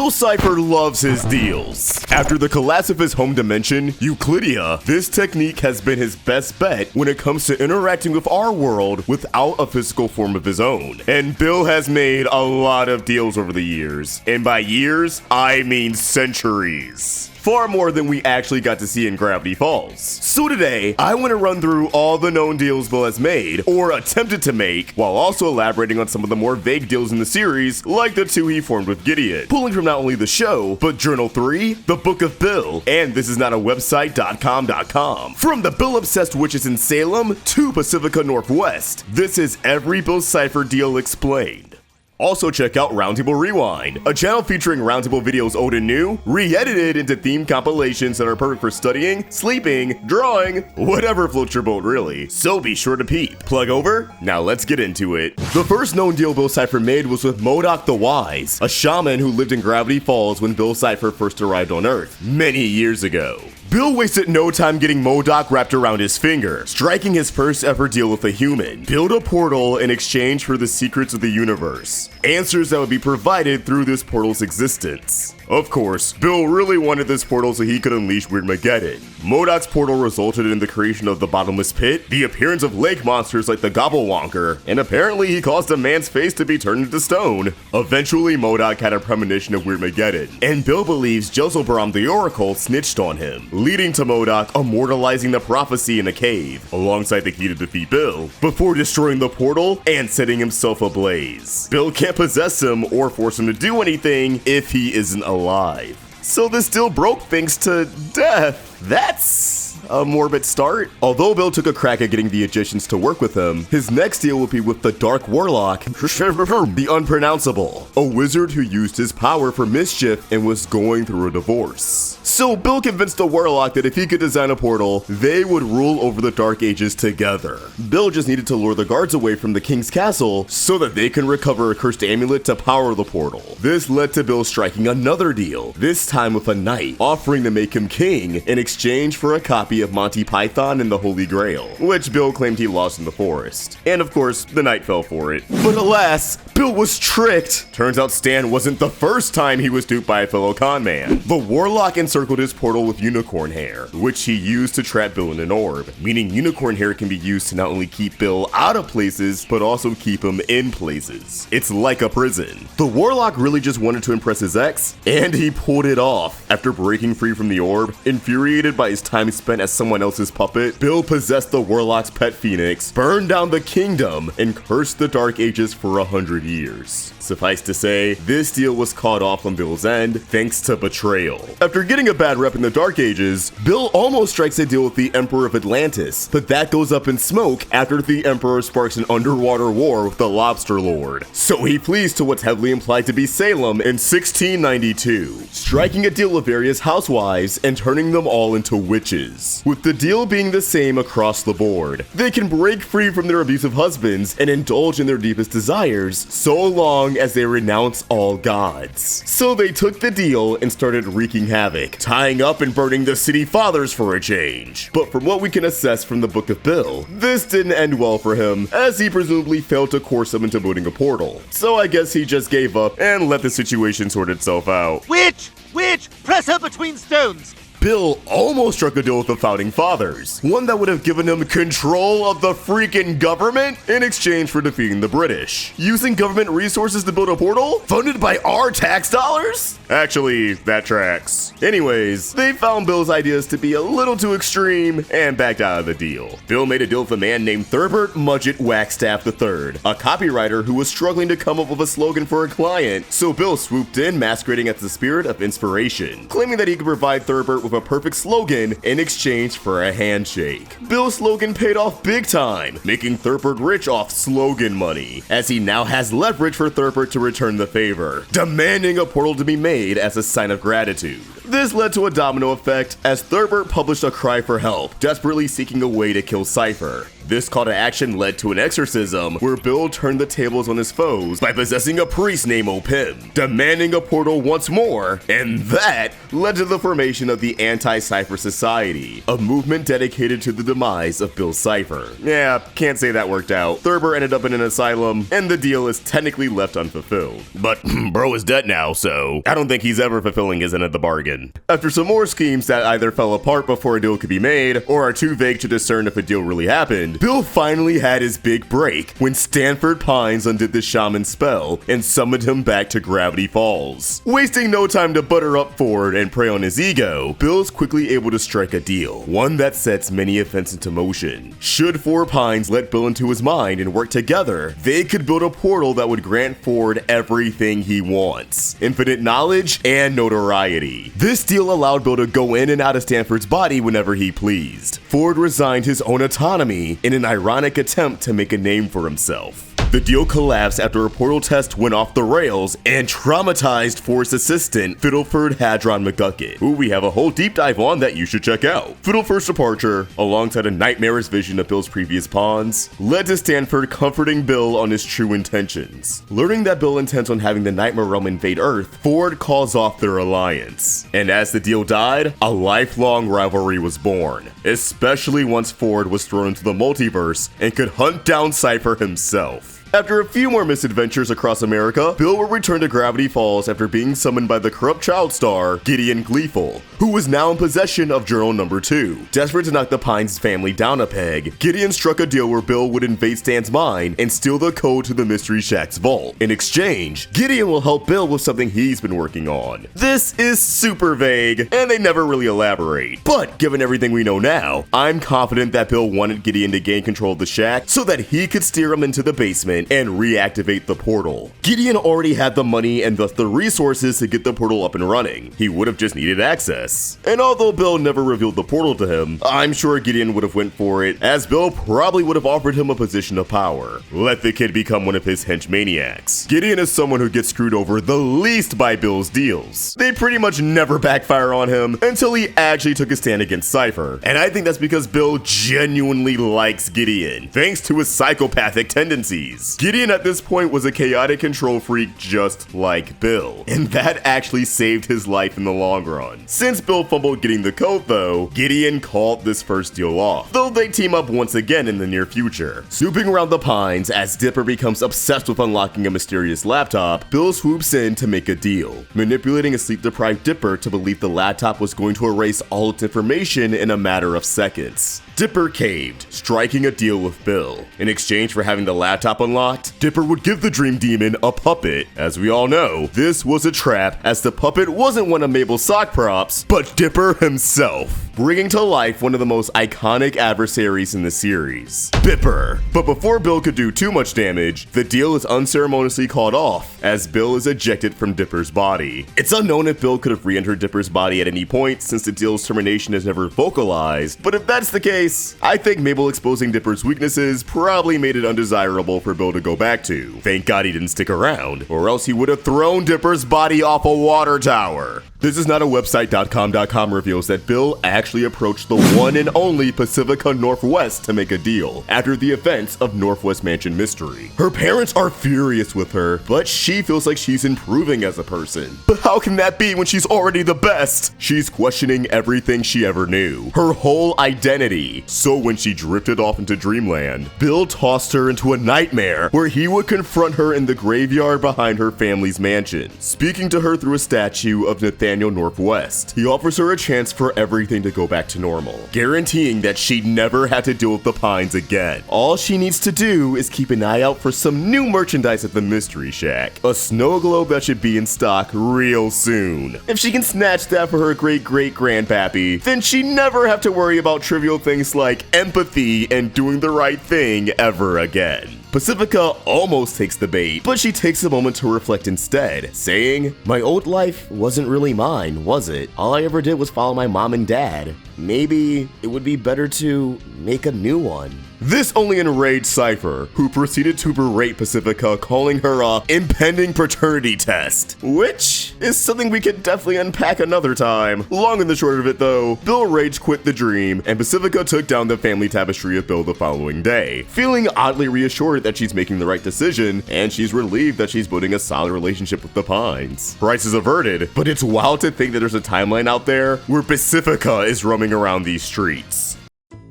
Bill Cipher loves his deals. After the collapse of his home dimension, Euclidia, this technique has been his best bet when it comes to interacting with our world without a physical form of his own. And Bill has made a lot of deals over the years. And by years, I mean centuries. Far more than we actually got to see in Gravity Falls. So today, I want to run through all the known deals Bill has made, or attempted to make, while also elaborating on some of the more vague deals in the series, like the two he formed with Gideon, pulling from not only the show, but Journal 3, The Book of Bill, and This Is Not a Website.com. From the Bill-obsessed witches in Salem to Pacifica Northwest, this is every Bill Cipher deal explained. Also check out Roundtable Rewind, a channel featuring Roundtable videos old and new, re-edited into themed compilations that are perfect for studying, sleeping, drawing, whatever floats your boat really. So be sure to peep. Plug over? Now let's get into it. The first known deal Bill Cipher made was with Modoc the Wise, a shaman who lived in Gravity Falls when Bill Cipher first arrived on Earth, many years ago. Bill wasted no time getting Modoc wrapped around his finger, striking his first ever deal with a human. Build a portal in exchange for the secrets of the universe. Answers that would be provided through this portal's existence. Of course, Bill really wanted this portal so he could unleash Weirdmageddon. Modoc's portal resulted in the creation of the Bottomless Pit, the appearance of lake monsters like the Gobblewonker, and apparently he caused a man's face to be turned into stone. Eventually, Modoc had a premonition of Weirdmageddon, and Bill believes Jozelbaram the Oracle snitched on him, leading to Modoc immortalizing the prophecy in a cave, alongside the key to defeat Bill, before destroying the portal and setting himself ablaze. Bill can't possess him or force him to do anything if he isn't alive. So this deal broke thanks to death. That's a morbid start. Although Bill took a crack at getting the Egyptians to work with him, his next deal would be with the Dark Warlock, the Unpronounceable, a wizard who used his power for mischief and was going through a divorce. So Bill convinced the Warlock that if he could design a portal, they would rule over the Dark Ages together. Bill just needed to lure the guards away from the King's Castle so that they can recover a cursed amulet to power the portal. This led to Bill striking another deal, this time with a knight, offering to make him king in exchange for a copy of Monty Python and the Holy Grail, which Bill claimed he lost in the forest. And of course, the knight fell for it. But alas, Bill was tricked. Turns out Stan wasn't the first time he was duped by a fellow con man. The Warlock encircled his portal with unicorn hair, which he used to trap Bill in an orb, meaning unicorn hair can be used to not only keep Bill out of places, but also keep him in places. It's like a prison. The Warlock really just wanted to impress his ex, and he pulled it off. After breaking free from the orb, infuriated by his time spent as someone else's puppet, Bill possessed the Warlock's pet phoenix, burned down the kingdom, and cursed the Dark Ages for 100 years. Suffice to say, this deal was caught off on Bill's end thanks to betrayal. After getting a bad rep in the Dark Ages, Bill almost strikes a deal with the Emperor of Atlantis, but that goes up in smoke after the Emperor sparks an underwater war with the Lobster Lord. So he flees to what's heavily implied to be Salem in 1692, striking a deal with various housewives and turning them all into witches, with the deal being the same across the board. They can break free from their abusive husbands and indulge in their deepest desires so long as they renounce all gods. So they took the deal and started wreaking havoc, tying up and burning the city fathers for a change. But from what we can assess from the Book of Bill, this didn't end well for him, as he presumably failed to coerce them into building a portal. So I guess he just gave up and let the situation sort itself out. Witch! Witch! Press her between stones! Bill almost struck a deal with the Founding Fathers, one that would have given him control of the freaking government in exchange for defeating the British. Using government resources to build a portal? Funded by our tax dollars? Actually, that tracks. Anyways, they found Bill's ideas to be a little too extreme and backed out of the deal. Bill made a deal with a man named Thurbert Mudgett Wagstaff III, a copywriter who was struggling to come up with a slogan for a client, so Bill swooped in masquerading as the spirit of inspiration, claiming that he could provide Thurbert with a perfect slogan in exchange for a handshake. Bill's slogan paid off big time, making Thurbert rich off slogan money, as he now has leverage for Thurbert to return the favor, demanding a portal to be made as a sign of gratitude. This led to a domino effect as Thurbert published a cry for help, desperately seeking a way to kill Cipher. This call to action led to an exorcism where Bill turned the tables on his foes by possessing a priest named Opim, demanding a portal once more, and that led to the formation of the Anti-Cipher Society, a movement dedicated to the demise of Bill Cipher. Yeah, can't say that worked out. Thurber ended up in an asylum, and the deal is technically left unfulfilled. But bro is dead now, so I don't think he's ever fulfilling his end of the bargain. After some more schemes that either fell apart before a deal could be made, or are too vague to discern if a deal really happened, Bill finally had his big break when Stanford Pines undid the shaman's spell and summoned him back to Gravity Falls. Wasting no time to butter up Ford and prey on his ego, Bill's quickly able to strike a deal, one that sets many events into motion. Should Ford Pines let Bill into his mind and work together, they could build a portal that would grant Ford everything he wants: infinite knowledge and notoriety. This deal allowed Bill to go in and out of Stanford's body whenever he pleased. Ford resigned his own autonomy in an ironic attempt to make a name for himself. The deal collapsed after a portal test went off the rails and traumatized Ford's assistant, Fiddleford Hadron McGucket, who we have a whole deep dive on that you should check out. Fiddleford's departure, alongside a nightmarish vision of Bill's previous pawns, led to Stanford comforting Bill on his true intentions. Learning that Bill intends on having the Nightmare Realm invade Earth, Ford calls off their alliance. And as the deal died, a lifelong rivalry was born, especially once Ford was thrown into the multiverse and could hunt down Cipher himself. After a few more misadventures across America, Bill will return to Gravity Falls after being summoned by the corrupt child star, Gideon Gleeful, who was now in possession of Journal Number 2. Desperate to knock the Pines family down a peg, Gideon struck a deal where Bill would invade Stan's mind and steal the code to the Mystery Shack's vault. In exchange, Gideon will help Bill with something he's been working on. This is super vague, and they never really elaborate. But given everything we know now, I'm confident that Bill wanted Gideon to gain control of the shack so that he could steer him into the basement and reactivate the portal. Gideon already had the money and thus the resources to get the portal up and running. He would have just needed access. And although Bill never revealed the portal to him, I'm sure Gideon would have went for it, as Bill probably would have offered him a position of power. Let the kid become one of his hench maniacs. Gideon is someone who gets screwed over the least by Bill's deals. They pretty much never backfire on him until he actually took a stand against Cipher. And I think that's because Bill genuinely likes Gideon, thanks to his psychopathic tendencies. Gideon at this point was a chaotic control freak just like Bill, and that actually saved his life in the long run. Since Bill fumbled getting the code though, Gideon called this first deal off, though they team up once again in the near future. Snooping around the Pines as Dipper becomes obsessed with unlocking a mysterious laptop, Bill swoops in to make a deal, manipulating a sleep-deprived Dipper to believe the laptop was going to erase all its information in a matter of seconds. Dipper caved, striking a deal with Bill. In exchange for having the laptop unlocked, Dipper would give the Dream Demon a puppet. As we all know, this was a trap, as the puppet wasn't one of Mabel's sock props, but Dipper himself, bringing to life one of the most iconic adversaries in the series, Dipper. But before Bill could do too much damage, the deal is unceremoniously called off, as Bill is ejected from Dipper's body. It's unknown if Bill could have re-entered Dipper's body at any point, since the deal's termination is never vocalized, but if that's the case, I think Mabel exposing Dipper's weaknesses probably made it undesirable for Bill to go back to. Thank God he didn't stick around, or else he would have thrown Dipper's body off a water tower. This is not a website.com reveals that Bill actually approached the one and only Pacifica Northwest to make a deal, after the events of Northwest Mansion Mystery. Her parents are furious with her, but she feels like she's improving as a person. But how can that be when she's already the best? She's questioning everything she ever knew, her whole identity. So when she drifted off into dreamland, Bill tossed her into a nightmare where he would confront her in the graveyard behind her family's mansion, speaking to her through a statue of Nathaniel Northwest. He offers her a chance for everything to go back to normal, guaranteeing that she'd never have to deal with the Pines again. All she needs to do is keep an eye out for some new merchandise at the Mystery Shack, a snow globe that should be in stock real soon. If she can snatch that for her great-great-grandpappy, then she'd never have to worry about trivial things like empathy and doing the right thing ever again. Pacifica almost takes the bait, but she takes a moment to reflect instead, saying, "My old life wasn't really mine, was it? All I ever did was follow my mom and dad. Maybe it would be better to make a new one." This only enraged Cipher, who proceeded to berate Pacifica, calling her a impending paternity test, which is something we could definitely unpack another time. Long and the short of it though, Bill rage quit the dream, and Pacifica took down the family tapestry of Bill the following day, feeling oddly reassured that she's making the right decision, and she's relieved that she's building a solid relationship with the Pines. Crisis averted, but it's wild to think that there's a timeline out there where Pacifica is roaming around these streets.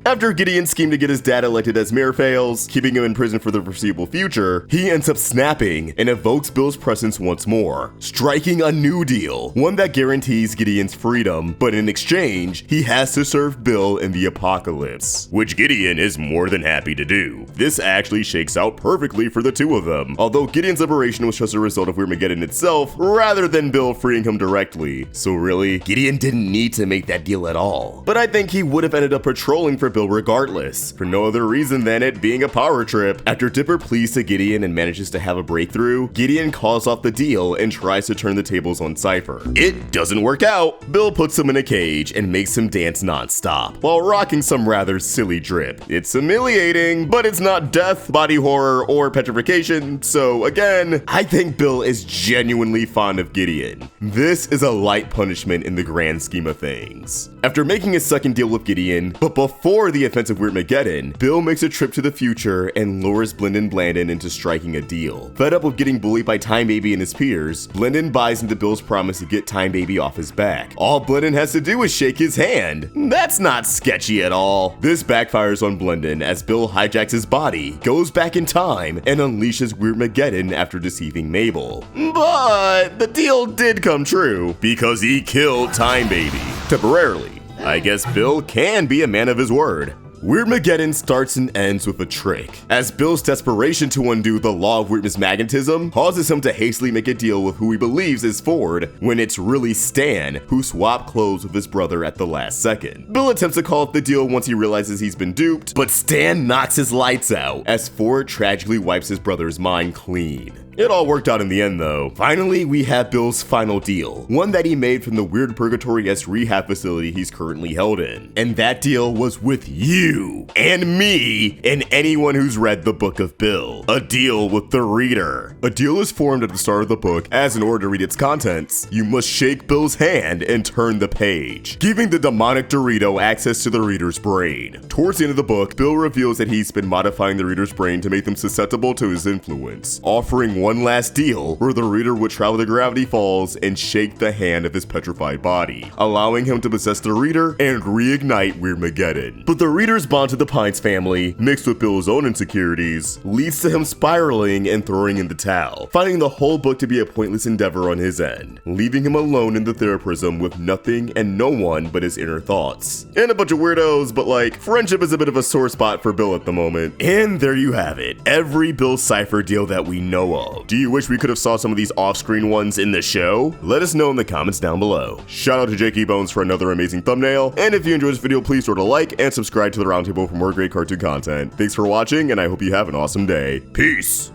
After Gideon's scheme to get his dad elected as mayor fails, keeping him in prison for the foreseeable future, he ends up snapping and evokes Bill's presence once more, striking a new deal, one that guarantees Gideon's freedom, but in exchange, he has to serve Bill in the apocalypse, which Gideon is more than happy to do. This actually shakes out perfectly for the two of them, although Gideon's liberation was just a result of Weirmageddon itself, rather than Bill freeing him directly. So really, Gideon didn't need to make that deal at all. But I think he would have ended up patrolling for Bill regardless, for no other reason than it being a power trip. After Dipper pleads to Gideon and manages to have a breakthrough, Gideon calls off the deal and tries to turn the tables on Cipher. It doesn't work out. Bill puts him in a cage and makes him dance non-stop, while rocking some rather silly drip. It's humiliating, but it's not death, body horror, or petrification, so again, I think Bill is genuinely fond of Gideon. This is a light punishment in the grand scheme of things. After making a second deal with Gideon, but before the offense of Weirmageddon, Bill makes a trip to the future and lures Blendon Blandon into striking a deal. Fed up with getting bullied by Time Baby and his peers, Blendon buys into Bill's promise to get Time Baby off his back. All Blendon has to do is shake his hand. That's not sketchy at all. This backfires on Blendon as Bill hijacks his body, goes back in time, and unleashes Weirmageddon after deceiving Mabel. But the deal did come true, because he killed Time Baby. Temporarily. I guess Bill can be a man of his word. Weirmageddon starts and ends with a trick, as Bill's desperation to undo the law of weirdness magnetism causes him to hastily make a deal with who he believes is Ford, when it's really Stan, who swapped clothes with his brother at the last second. Bill attempts to call off the deal once he realizes he's been duped, but Stan knocks his lights out, as Ford tragically wipes his brother's mind clean. It all worked out in the end though. Finally, we have Bill's final deal, one that he made from the weird purgatory-esque rehab facility he's currently held in. And that deal was with you, and me, and anyone who's read the Book of Bill. A deal with the reader. A deal is formed at the start of the book, as in order to read its contents, you must shake Bill's hand and turn the page, giving the demonic Dorito access to the reader's brain. Towards the end of the book, Bill reveals that he's been modifying the reader's brain to make them susceptible to his influence, offering one last deal where the reader would travel to Gravity Falls and shake the hand of his petrified body, allowing him to possess the reader and reignite Weirmageddon. But the reader's bond to the Pines family, mixed with Bill's own insecurities, leads to him spiraling and throwing in the towel, finding the whole book to be a pointless endeavor on his end, leaving him alone in the theraprism with nothing and no one but his inner thoughts. And a bunch of weirdos, but like, friendship is a bit of a sore spot for Bill at the moment. And there you have it, every Bill Cipher deal that we know of. Do you wish we could have saw some of these off-screen ones in the show? Let us know in the comments down below. Shout out to Jakey Bones for another amazing thumbnail, and if you enjoyed this video, please throw it a like and subscribe to the Roundtable for more great cartoon content. Thanks for watching, and I hope you have an awesome day. Peace!